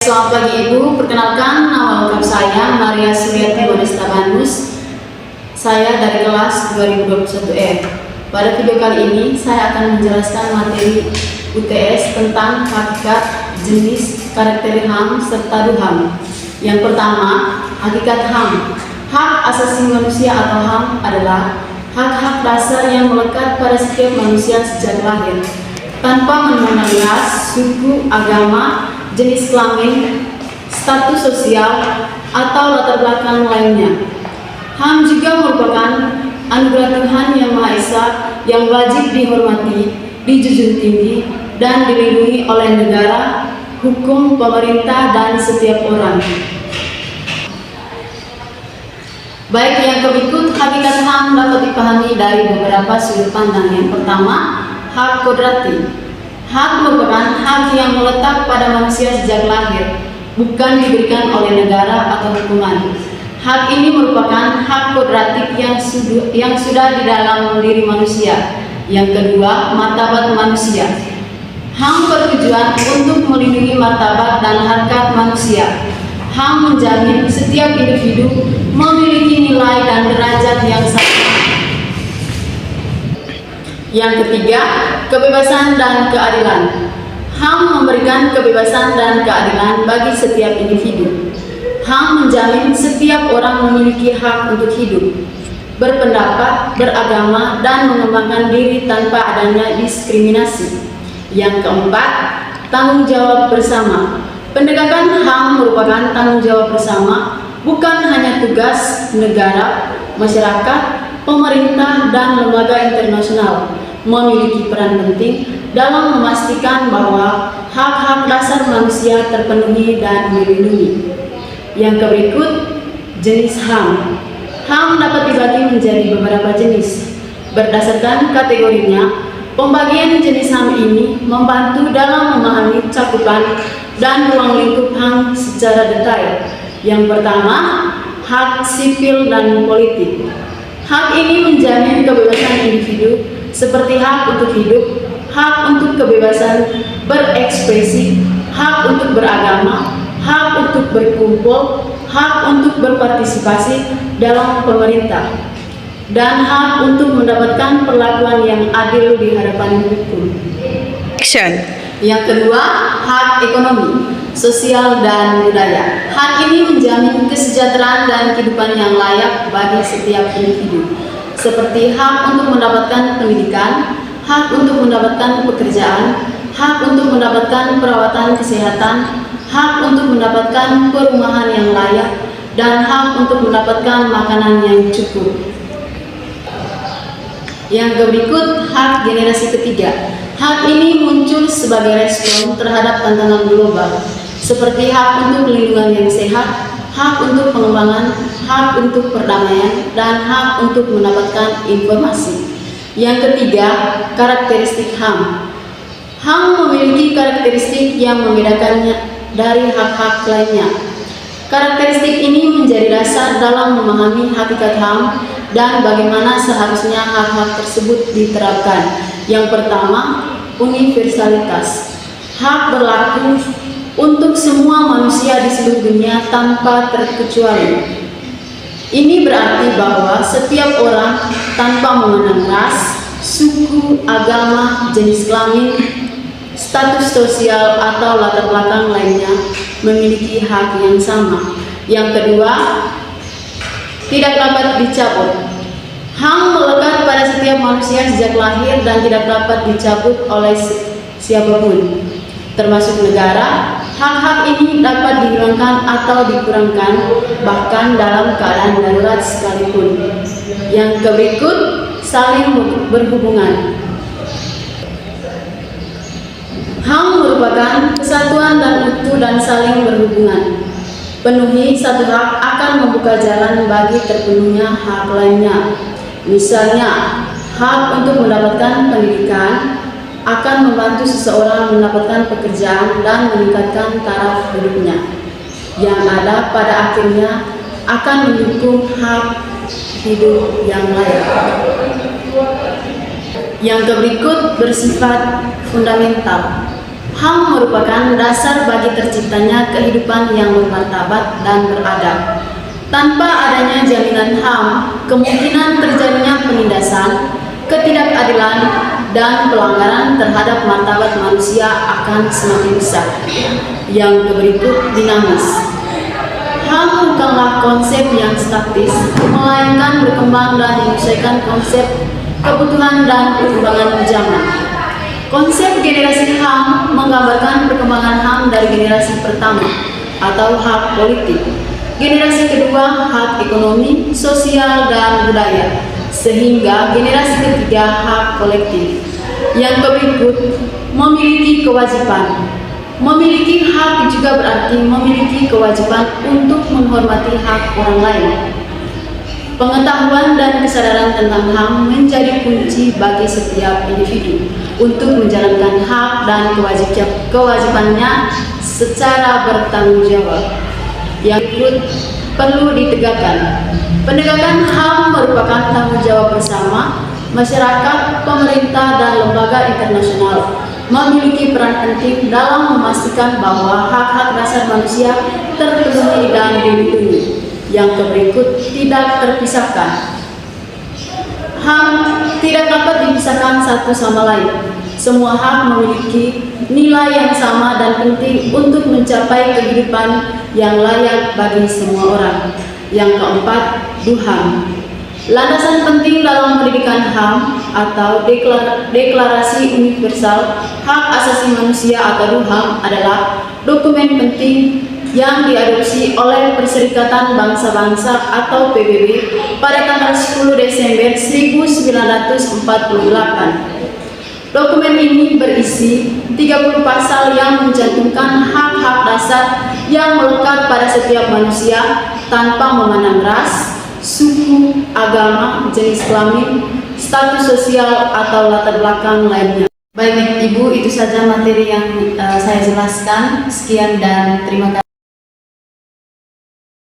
Selamat pagi Ibu, perkenalkan nama lengkap saya Maria Suryati Modesta Banus. Saya dari kelas 2021E. Pada video kali ini saya akan menjelaskan materi UTS tentang hakikat, jenis, karakter HAM, serta DUHAM. Yang pertama, hakikat HAM. Hak asasi manusia atau HAM adalah hak-hak dasar yang melekat pada setiap manusia sejak lahir, tanpa memandang ras, suku, agama, jenis kelamin, status sosial, atau latar belakang lainnya. HAM juga merupakan anugerah Tuhan Yang Maha Esa yang wajib dihormati, dijunjung tinggi, dan dilindungi oleh negara, hukum, pemerintah, dan setiap orang. Baik, yang berikut hakikat HAM dapat dipahami dari beberapa sudut pandang. Yang pertama, hak kodrati. Hak merupakan hak yang meletak pada manusia sejak lahir, bukan diberikan oleh negara atau hukuman. Hak ini merupakan hak kodratik yang sudah di dalam diri manusia. Yang kedua, martabat manusia. HAM bertujuan untuk melindungi martabat dan harkat manusia. HAM menjamin setiap individu memiliki nilai dan derajat yang sama. Yang ketiga, kebebasan dan keadilan. HAM memberikan kebebasan dan keadilan bagi setiap individu. HAM menjamin setiap orang memiliki hak untuk hidup, berpendapat, beragama, dan mengembangkan diri tanpa adanya diskriminasi. Yang keempat, tanggung jawab bersama. Penegakan HAM merupakan tanggung jawab bersama, bukan hanya tugas negara, masyarakat, pemerintah, dan lembaga internasional memiliki peran penting dalam memastikan bahwa hak-hak dasar manusia terpenuhi dan dilindungi. Yang berikut, jenis HAM. HAM dapat dibagi menjadi beberapa jenis. Berdasarkan kategorinya, pembagian jenis HAM ini membantu dalam memahami cakupan dan ruang lingkup HAM secara detail. Yang pertama, hak sipil dan politik. Hak ini menjamin kebebasan individu seperti hak untuk hidup, hak untuk kebebasan berekspresi, hak untuk beragama, hak untuk berkumpul, hak untuk berpartisipasi dalam pemerintah, dan hak untuk mendapatkan perlakuan yang adil di hadapan hukum. Yang kedua, hak ekonomi, sosial, dan budaya. Hak ini menjamin kesejahteraan dan kehidupan yang layak bagi setiap individu, seperti hak untuk mendapatkan pendidikan, hak untuk mendapatkan pekerjaan, hak untuk mendapatkan perawatan kesehatan, hak untuk mendapatkan perumahan yang layak, dan hak untuk mendapatkan makanan yang cukup. Yang berikut, hak generasi ketiga. Hak ini muncul sebagai respon terhadap tantangan global, seperti hak untuk lingkungan yang sehat, hak untuk pengembangan, hak untuk perdamaian, dan hak untuk mendapatkan informasi. Yang ketiga, karakteristik HAM. HAM memiliki karakteristik yang membedakannya dari hak-hak lainnya. Karakteristik ini menjadi dasar dalam memahami hakikat HAM dan bagaimana seharusnya hak-hak tersebut diterapkan. Yang pertama, universalitas. Hak berlaku untuk semua manusia di seluruh dunia tanpa terkecuali. Ini berarti bahwa setiap orang tanpa memandang ras, suku, agama, jenis kelamin, status sosial, atau latar belakang lainnya memiliki hak yang sama. Yang kedua, tidak dapat dicabut. HAM melekat pada setiap manusia sejak lahir dan tidak dapat dicabut oleh siapapun, termasuk negara. Hak-hak ini dapat dihilangkan atau dikurangkan, bahkan dalam keadaan darurat sekalipun. Yang berikut, saling berhubungan. HAM merupakan kesatuan dan utuh dan saling berhubungan. Penuhi satu hak akan membuka jalan bagi terpenuhnya hak lainnya. Misalnya, hak untuk mendapatkan pendidikan akan membantu seseorang mendapatkan pekerjaan dan meningkatkan taraf hidupnya, yang ada pada akhirnya akan mendukung hak hidup yang layak. Yang berikut bersifat fundamental. HAM merupakan dasar bagi terciptanya kehidupan yang bermartabat dan beradab. Tanpa adanya jaminan HAM, kemungkinan terjadinya penindasan, ketidakadilan, dan pelanggaran terhadap martabat manusia akan semakin besar. Yang berikut dinamis. HAM bukanlah konsep yang statis, melainkan berkembang dan menyesuaikan konsep kebutuhan dan perkembangan zaman. Konsep generasi HAM menggambarkan perkembangan HAM dari generasi pertama atau hak politik, generasi kedua hak ekonomi, sosial, dan budaya, sehingga generasi ketiga hak kolektif. Yang berikut memiliki kewajiban. Memiliki hak juga berarti memiliki kewajiban untuk menghormati hak orang lain. Pengetahuan dan kesadaran tentang HAM menjadi kunci bagi setiap individu untuk menjalankan hak dan kewajibannya secara bertanggung jawab. Yang berikut perlu ditegakkan. Penegakan HAM merupakan tanggung jawab bersama masyarakat, pemerintah, dan lembaga internasional, memiliki peran penting dalam memastikan bahwa hak-hak dasar manusia terpenuhi dan dilindungi. Yang berikut tidak terpisahkan. HAM tidak dapat dipisahkan satu sama lain. Semua hak memiliki nilai yang sama dan penting untuk mencapai kehidupan yang layak bagi semua orang. Yang keempat, DUHAM. Landasan penting dalam pendidikan HAM atau Deklarasi Universal Hak Asasi Manusia atau DUHAM adalah dokumen penting yang diadopsi oleh Perserikatan Bangsa-Bangsa atau PBB pada tanggal 10 Desember 1948. Dokumen ini berisi 30 pasal yang mencantumkan hak-hak dasar yang melekat pada setiap manusia tanpa memandang ras, suku, agama, jenis kelamin, status sosial, atau latar belakang lainnya. Baik Ibu, itu saja materi yang saya jelaskan. Sekian dan terima kasih.